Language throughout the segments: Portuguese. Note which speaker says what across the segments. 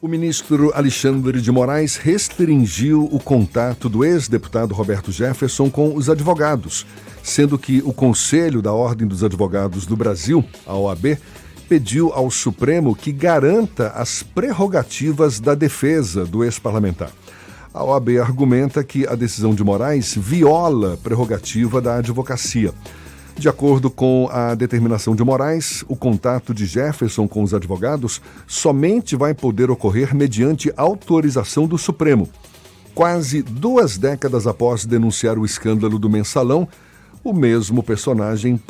Speaker 1: O ministro Alexandre de Moraes restringiu o contato do ex-deputado Roberto Jefferson com os advogados, sendo que o Conselho da Ordem dos Advogados do Brasil, a OAB, pediu ao Supremo que garanta as prerrogativas da defesa do ex-parlamentar. A OAB argumenta que a decisão de Moraes viola a prerrogativa da advocacia. De acordo com a determinação de Moraes, o contato de Jefferson com os advogados somente vai poder ocorrer mediante autorização do Supremo. Quase 2 décadas após denunciar o escândalo do Mensalão, o mesmo personagem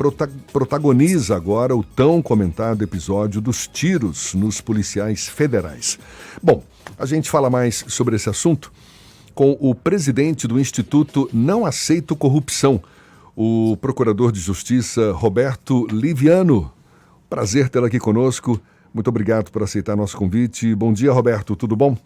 Speaker 1: protagoniza agora o tão comentado episódio dos tiros nos policiais federais. Bom, a gente fala mais sobre esse assunto com o presidente do Instituto Não Aceito Corrupção, o procurador de Justiça Roberto Liviano. Prazer tê-lo aqui conosco. Muito obrigado por aceitar nosso convite. Bom dia, Roberto. Tudo bom?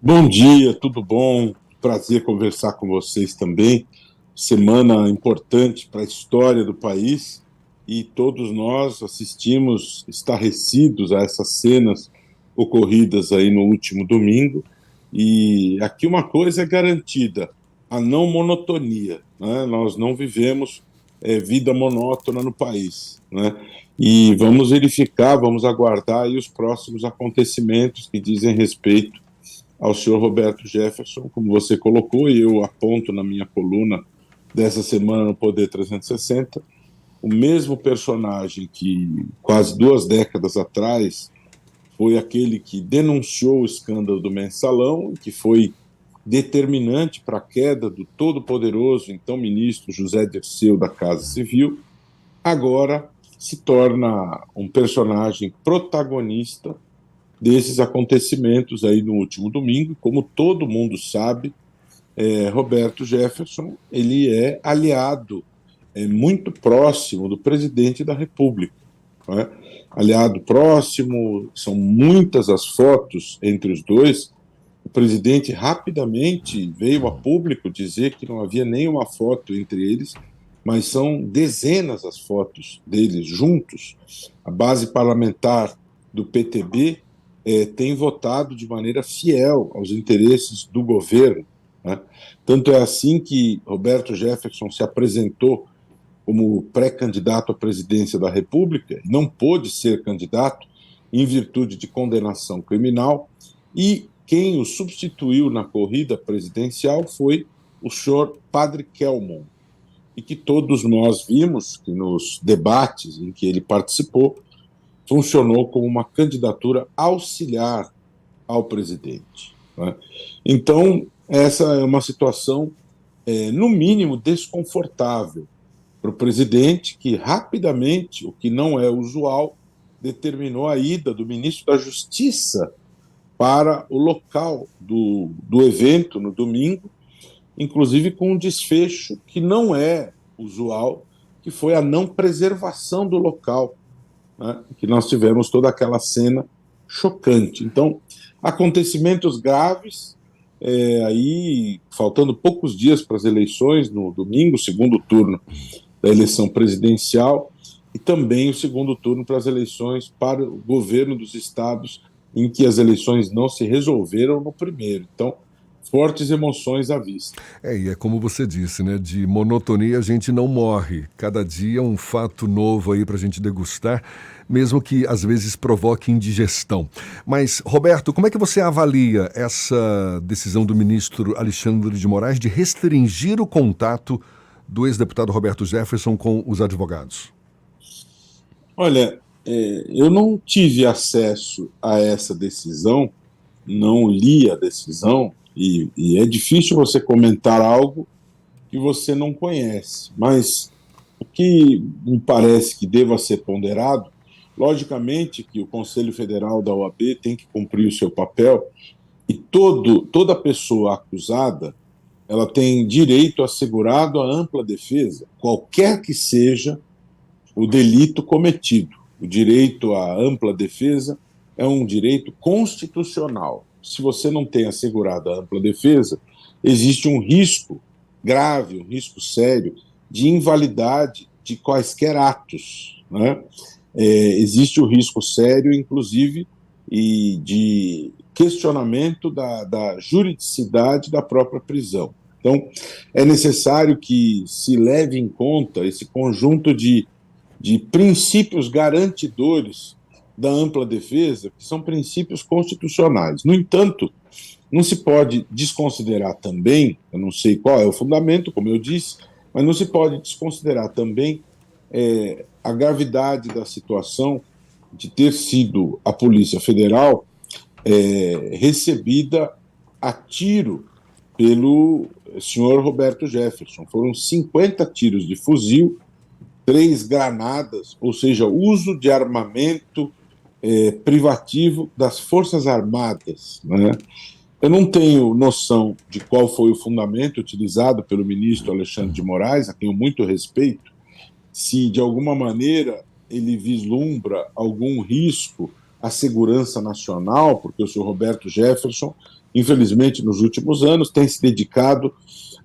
Speaker 2: Bom dia, tudo bom? Prazer conversar com vocês também. Semana importante para a história do país e todos nós assistimos estarrecidos a essas cenas ocorridas aí no último domingo. E aqui uma coisa é garantida: a não monotonia, né? Nós não vivemos vida monótona no país, né? E vamos verificar, vamos aguardar aí os próximos acontecimentos que dizem respeito ao senhor Roberto Jefferson, como você colocou, e eu aponto na minha coluna dessa semana no Poder 360, o mesmo personagem que quase 2 décadas atrás foi aquele que denunciou o escândalo do Mensalão, que foi determinante para a queda do todo-poderoso, então, ministro José Dirceu da Casa Civil, agora se torna um personagem protagonista desses acontecimentos aí no último domingo. Como todo mundo sabe, Roberto Jefferson, ele é aliado muito próximo do presidente da República, não é? Aliado próximo, são muitas as fotos entre os dois. O presidente rapidamente veio a público dizer que não havia nenhuma foto entre eles, mas são dezenas as fotos deles juntos. A base parlamentar do PTB tem votado de maneira fiel aos interesses do governo, né? Tanto é assim que Roberto Jefferson se apresentou como pré-candidato à presidência da República, não pôde ser candidato em virtude de condenação criminal, e quem o substituiu na corrida presidencial foi o senhor Padre Kelmon, e que todos nós vimos que nos debates em que ele participou, funcionou como uma candidatura auxiliar ao presidente, né? Então, essa é uma situação, no mínimo, desconfortável para o presidente, que rapidamente, o que não é usual, determinou a ida do ministro da Justiça para o local do evento no domingo, inclusive com um desfecho que não é usual, que foi a não preservação do local, né? Que nós tivemos toda aquela cena chocante. Então, acontecimentos graves, aí faltando poucos dias para as eleições, no domingo, segundo turno da eleição presidencial, e também o segundo turno para as eleições para o governo dos estados, em que as eleições não se resolveram no primeiro. Então, fortes emoções à vista.
Speaker 1: E é como você disse, né? De monotonia a gente não morre. Cada dia é um fato novo aí para a gente degustar, mesmo que às vezes provoque indigestão. Mas, Roberto, como é que você avalia essa decisão do ministro Alexandre de Moraes de restringir o contato do ex-deputado Roberto Jefferson com os advogados?
Speaker 2: Olha, eu não tive acesso a essa decisão, não li a decisão, e é difícil você comentar algo que você não conhece, mas o que me parece que deva ser ponderado, logicamente que o Conselho Federal da OAB tem que cumprir o seu papel, e toda pessoa acusada, ela tem direito assegurado à ampla defesa, qualquer que seja o delito cometido. O direito à ampla defesa é um direito constitucional. Se você não tem assegurado a ampla defesa, existe um risco grave, um risco sério de invalidade de quaisquer atos, né? Existe o risco sério, inclusive, e de questionamento da juridicidade da própria prisão. Então, é necessário que se leve em conta esse conjunto de princípios garantidores da ampla defesa, que são princípios constitucionais. No entanto, não se pode desconsiderar também, eu não sei qual é o fundamento, como eu disse, mas não se pode desconsiderar também a gravidade da situação de ter sido a Polícia Federal recebida a tiro pelo senhor Roberto Jefferson. Foram 50 tiros de fuzil, 3 granadas, ou seja, uso de armamento privativo das Forças Armadas, né? Eu não tenho noção de qual foi o fundamento utilizado pelo ministro Alexandre de Moraes, a quem eu muito respeito, se de alguma maneira ele vislumbra algum risco à segurança nacional, porque o senhor Roberto Jefferson, infelizmente, nos últimos anos, tem se dedicado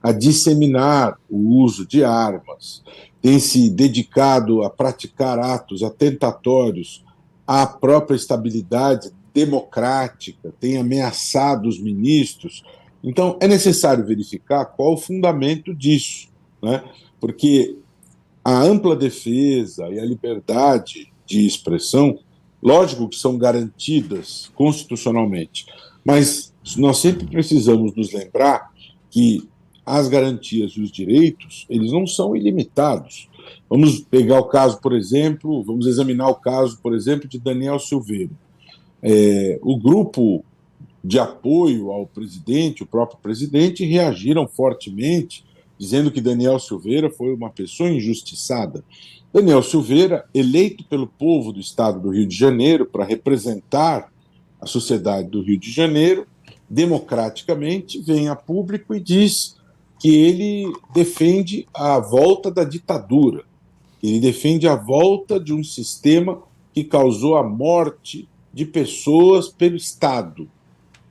Speaker 2: a disseminar o uso de armas, tem se dedicado a praticar atos atentatórios à própria estabilidade democrática, tem ameaçado os ministros. Então, é necessário verificar qual o fundamento disso, né? Porque a ampla defesa e a liberdade de expressão, lógico que são garantidas constitucionalmente, mas nós sempre precisamos nos lembrar que as garantias e os direitos, eles não são ilimitados. Vamos pegar o caso, por exemplo, vamos examinar o caso, por exemplo, de Daniel Silveira. O grupo de apoio ao presidente, o próprio presidente, reagiram fortemente, dizendo que Daniel Silveira foi uma pessoa injustiçada. Daniel Silveira, eleito pelo povo do estado do Rio de Janeiro para representar a sociedade do Rio de Janeiro, democraticamente, vem a público e diz que ele defende a volta da ditadura, ele defende a volta de um sistema que causou a morte de pessoas pelo Estado.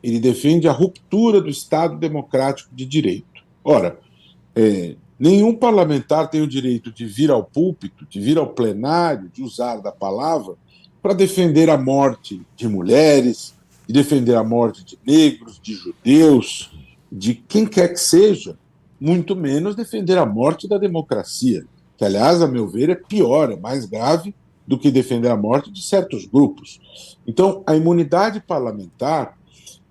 Speaker 2: Ele defende a ruptura do Estado democrático de direito. Ora, nenhum parlamentar tem o direito de vir ao púlpito, de vir ao plenário, de usar da palavra para defender a morte de mulheres, de defender a morte de negros, de judeus, de quem quer que seja, muito menos defender a morte da democracia, que, aliás, a meu ver, é pior, é mais grave do que defender a morte de certos grupos. Então, a imunidade parlamentar,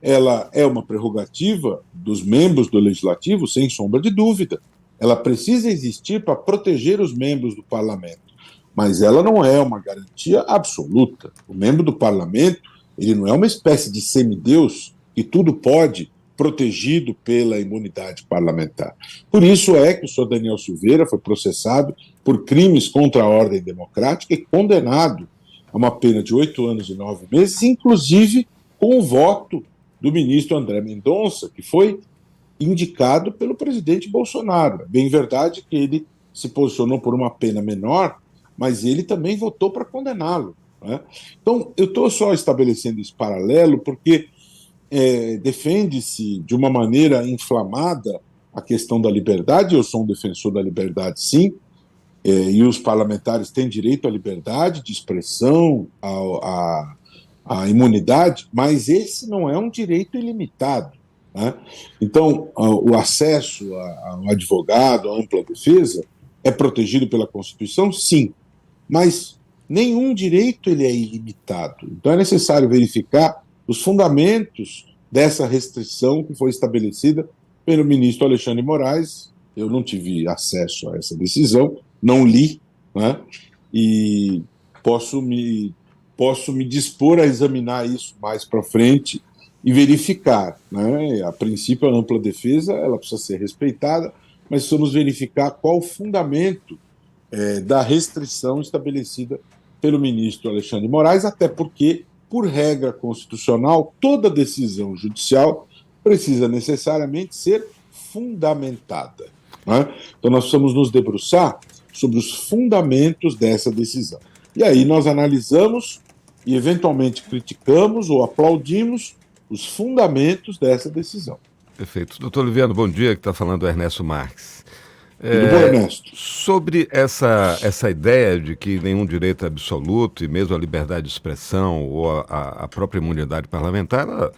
Speaker 2: ela é uma prerrogativa dos membros do Legislativo, sem sombra de dúvida. Ela precisa existir para proteger os membros do parlamento, mas ela não é uma garantia absoluta. O membro do parlamento, ele não é uma espécie de semideus que tudo pode, protegido pela imunidade parlamentar. Por isso é que o senhor Daniel Silveira foi processado por crimes contra a ordem democrática e condenado a uma pena de 8 anos e 9 meses, inclusive com o voto do ministro André Mendonça, que foi indicado pelo presidente Bolsonaro. É bem verdade que ele se posicionou por uma pena menor, mas ele também votou para condená-lo, né? Então, eu estou só estabelecendo esse paralelo porque defende-se de uma maneira inflamada a questão da liberdade. Eu sou um defensor da liberdade, sim, e os parlamentares têm direito à liberdade de expressão, à imunidade, mas esse não é um direito ilimitado, né? Então, o acesso ao advogado, à ampla defesa, é protegido pela Constituição, sim, mas nenhum direito ele é ilimitado. Então, é necessário verificar os fundamentos dessa restrição que foi estabelecida pelo ministro Alexandre de Moraes. Eu não tive acesso a essa decisão, não li, né? E posso me dispor a examinar isso mais para frente e verificar, né? A princípio, a ampla defesa ela precisa ser respeitada, mas precisamos verificar qual o fundamento da restrição estabelecida pelo ministro Alexandre de Moraes, até porque, por regra constitucional, toda decisão judicial precisa necessariamente ser fundamentada, né? Então, nós precisamos nos debruçar sobre os fundamentos dessa decisão. E aí nós analisamos e, eventualmente, criticamos ou aplaudimos os fundamentos dessa decisão.
Speaker 3: Perfeito. Doutor Liviano, bom dia, que está falando o Ernesto Marques.
Speaker 2: Tudo bom, Ernesto?
Speaker 3: Sobre essa ideia de que nenhum direito é absoluto, e mesmo a liberdade de expressão ou a própria imunidade parlamentar, ela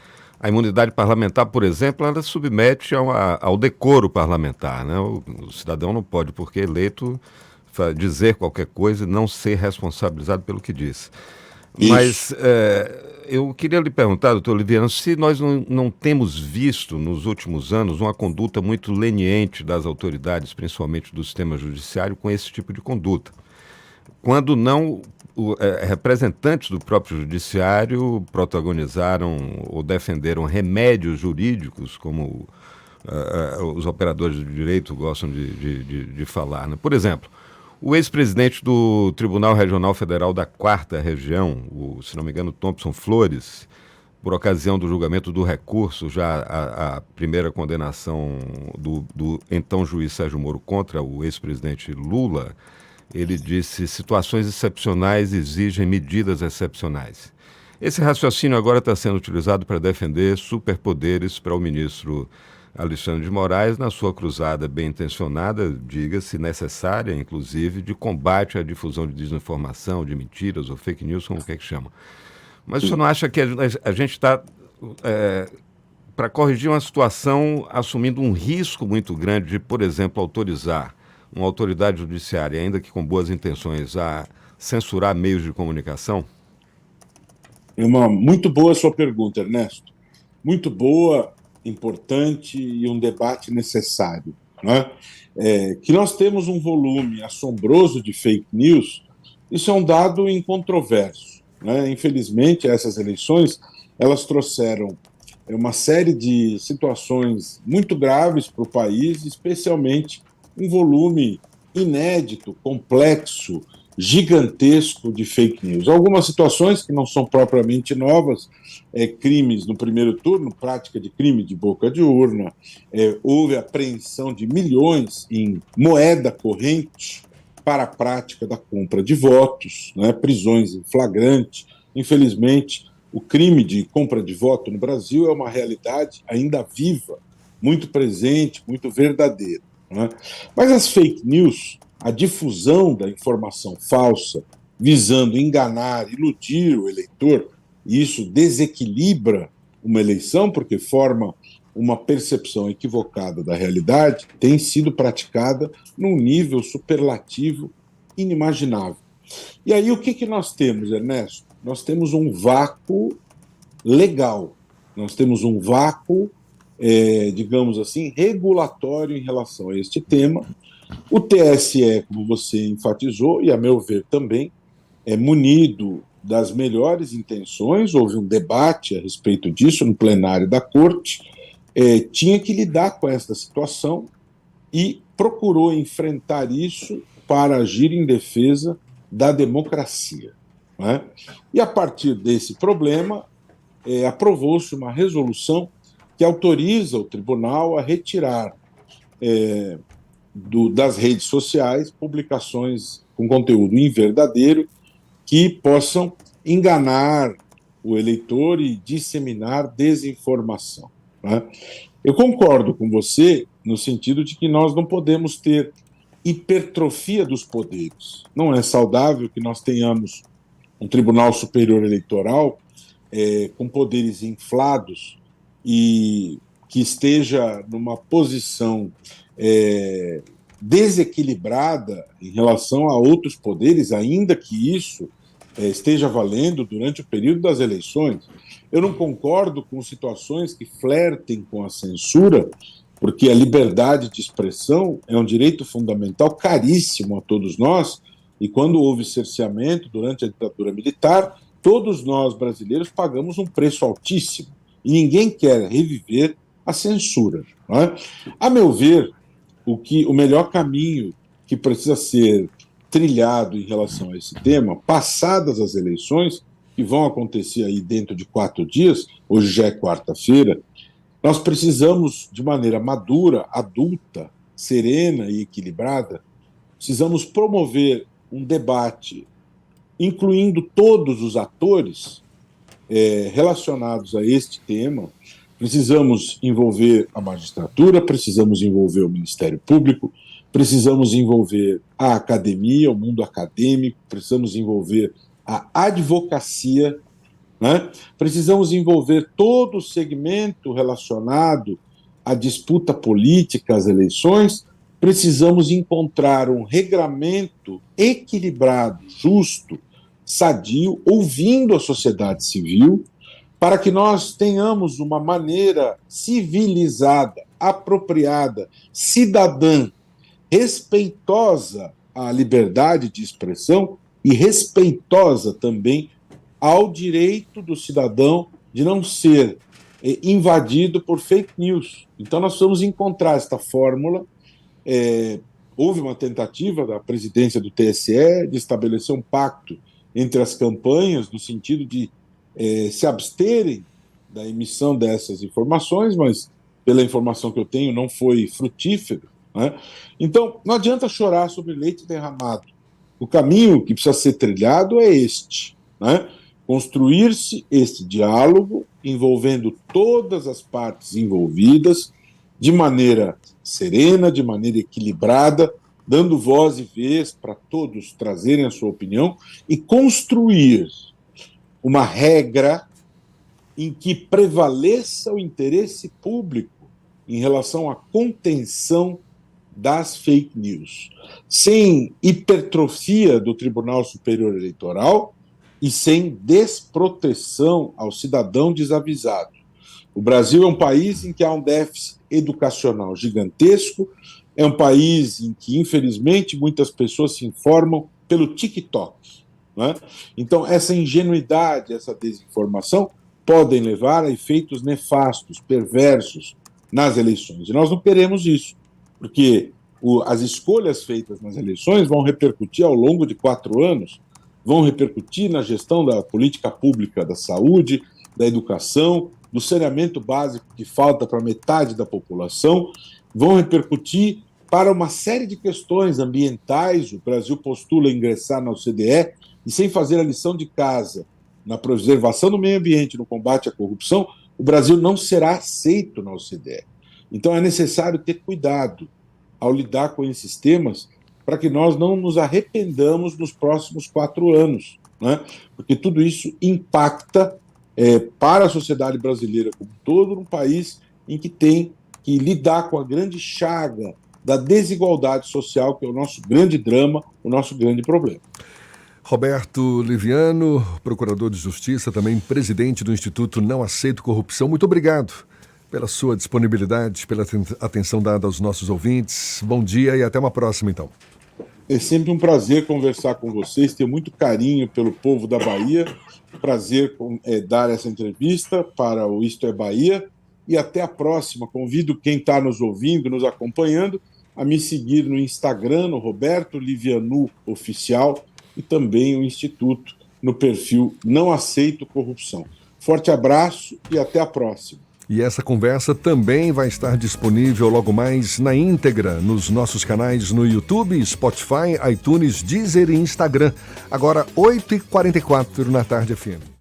Speaker 3: A imunidade parlamentar, por exemplo, ela submete ao decoro parlamentar, né? O cidadão não pode, porque eleito, dizer qualquer coisa e não ser responsabilizado pelo que diz.
Speaker 2: Isso.
Speaker 3: Mas eu queria lhe perguntar, doutor Liviano, se nós não temos visto nos últimos anos uma conduta muito leniente das autoridades, principalmente do sistema judiciário, com esse tipo de conduta. Quando não, representantes do próprio judiciário protagonizaram ou defenderam remédios jurídicos, como os operadores do direito gostam de falar, né? Por exemplo, o ex-presidente do Tribunal Regional Federal da 4ª Região, se não me engano, Thompson Flores, por ocasião do julgamento do recurso, já a primeira condenação do então juiz Sérgio Moro contra o ex-presidente Lula, ele disse: situações excepcionais exigem medidas excepcionais. Esse raciocínio agora está sendo utilizado para defender superpoderes para o ministro Alexandre de Moraes na sua cruzada bem intencionada, diga-se necessária, inclusive, de combate à difusão de desinformação, de mentiras ou fake news, como quer que chama. Mas o senhor não acha que a gente está, para corrigir uma situação, assumindo um risco muito grande de, por exemplo, autorizar uma autoridade judiciária, ainda que com boas intenções, a censurar meios de comunicação?
Speaker 2: É uma muito boa a sua pergunta, Ernesto. Muito boa, importante e um debate necessário, né? Que nós temos um volume assombroso de fake news, isso é um dado incontroverso, né? Infelizmente, essas eleições elas trouxeram uma série de situações muito graves para o país, especialmente um volume inédito, complexo, gigantesco de fake news. Algumas situações que não são propriamente novas, crimes no primeiro turno, prática de crime de boca de urna, houve apreensão de milhões em moeda corrente para a prática da compra de votos, né, prisões em flagrante. Infelizmente, o crime de compra de voto no Brasil é uma realidade ainda viva, muito presente, muito verdadeira, né? Mas as fake news, a difusão da informação falsa, visando enganar, iludir o eleitor, e isso desequilibra uma eleição, porque forma uma percepção equivocada da realidade, tem sido praticada num nível superlativo inimaginável. E aí o que nós temos, Ernesto? Nós temos um vácuo legal, nós temos um vácuo, digamos assim, regulatório em relação a este tema. O TSE, como você enfatizou, e a meu ver também, é munido das melhores intenções, houve um debate a respeito disso no plenário da Corte, tinha que lidar com esta situação e procurou enfrentar isso para agir em defesa da democracia, né? E a partir desse problema, aprovou-se uma resolução que autoriza o tribunal a retirar das redes sociais publicações com conteúdo inverdadeiro que possam enganar o eleitor e disseminar desinformação, né? Eu concordo com você no sentido de que nós não podemos ter hipertrofia dos poderes. Não é saudável que nós tenhamos um Tribunal Superior Eleitoral com poderes inflados e que esteja numa posição desequilibrada em relação a outros poderes, ainda que isso esteja valendo durante o período das eleições. Eu não concordo com situações que flertem com a censura, porque a liberdade de expressão é um direito fundamental caríssimo a todos nós, e quando houve cerceamento durante a ditadura militar, todos nós brasileiros pagamos um preço altíssimo, e ninguém quer reviver a censura, não é? A meu ver, o melhor caminho que precisa ser trilhado em relação a esse tema, passadas as eleições, que vão acontecer aí dentro de 4 dias, hoje já é quarta-feira, nós precisamos, de maneira madura, adulta, serena e equilibrada, precisamos promover um debate, incluindo todos os atores relacionados a este tema. Precisamos envolver a magistratura, precisamos envolver o Ministério Público, precisamos envolver a academia, o mundo acadêmico, precisamos envolver a advocacia né? Precisamos envolver todo o segmento relacionado à disputa política, às eleições. Precisamos encontrar um regramento equilibrado, justo, sadio, ouvindo a sociedade civil, para que nós tenhamos uma maneira civilizada, apropriada, cidadã, respeitosa à liberdade de expressão e respeitosa também ao direito do cidadão de não ser invadido por fake news. Então, nós precisamos encontrar esta fórmula. Houve uma tentativa da presidência do TSE de estabelecer um pacto entre as campanhas, no sentido de se absterem da emissão dessas informações, mas, pela informação que eu tenho, não foi frutífero, né? Então, não adianta chorar sobre leite derramado. O caminho que precisa ser trilhado é este, né? Construir-se este diálogo envolvendo todas as partes envolvidas de maneira serena, de maneira equilibrada, dando voz e vez para todos trazerem a sua opinião e construir uma regra em que prevaleça o interesse público em relação à contenção das fake news, sem hipertrofia do Tribunal Superior Eleitoral e sem desproteção ao cidadão desavisado. O Brasil é um país em que há um déficit educacional gigantesco, é um país em que, infelizmente, muitas pessoas se informam pelo TikTok, né? Então, essa ingenuidade, essa desinformação podem levar a efeitos nefastos, perversos nas eleições. E nós não queremos isso, porque as escolhas feitas nas eleições vão repercutir ao longo de 4 anos, vão repercutir na gestão da política pública da saúde, da educação, do saneamento básico que falta para metade da população, vão repercutir para uma série de questões ambientais. O Brasil postula ingressar na OCDE e, sem fazer a lição de casa na preservação do meio ambiente, no combate à corrupção, o Brasil não será aceito na OCDE. Então é necessário ter cuidado ao lidar com esses temas para que nós não nos arrependamos nos próximos 4 anos, né? Porque tudo isso impacta para a sociedade brasileira como um todo, num país em que tem que lidar com a grande chaga da desigualdade social, que é o nosso grande drama, o nosso grande problema.
Speaker 1: Roberto Liviano, procurador de Justiça, também presidente do Instituto Não Aceito Corrupção, muito obrigado pela sua disponibilidade, pela atenção dada aos nossos ouvintes. Bom dia e até uma próxima, então.
Speaker 2: É sempre um prazer conversar com vocês, tenho muito carinho pelo povo da Bahia, prazer dar essa entrevista para o Isto é Bahia, e até a próxima. Convido quem está nos ouvindo, nos acompanhando, a me seguir no Instagram, no Roberto Livianu Oficial, e também o Instituto no perfil Não Aceito Corrupção. Forte abraço e até a próxima.
Speaker 1: E essa conversa também vai estar disponível logo mais na íntegra nos nossos canais no YouTube, Spotify, iTunes, Deezer e Instagram. Agora, 8h44 na Tarde FM.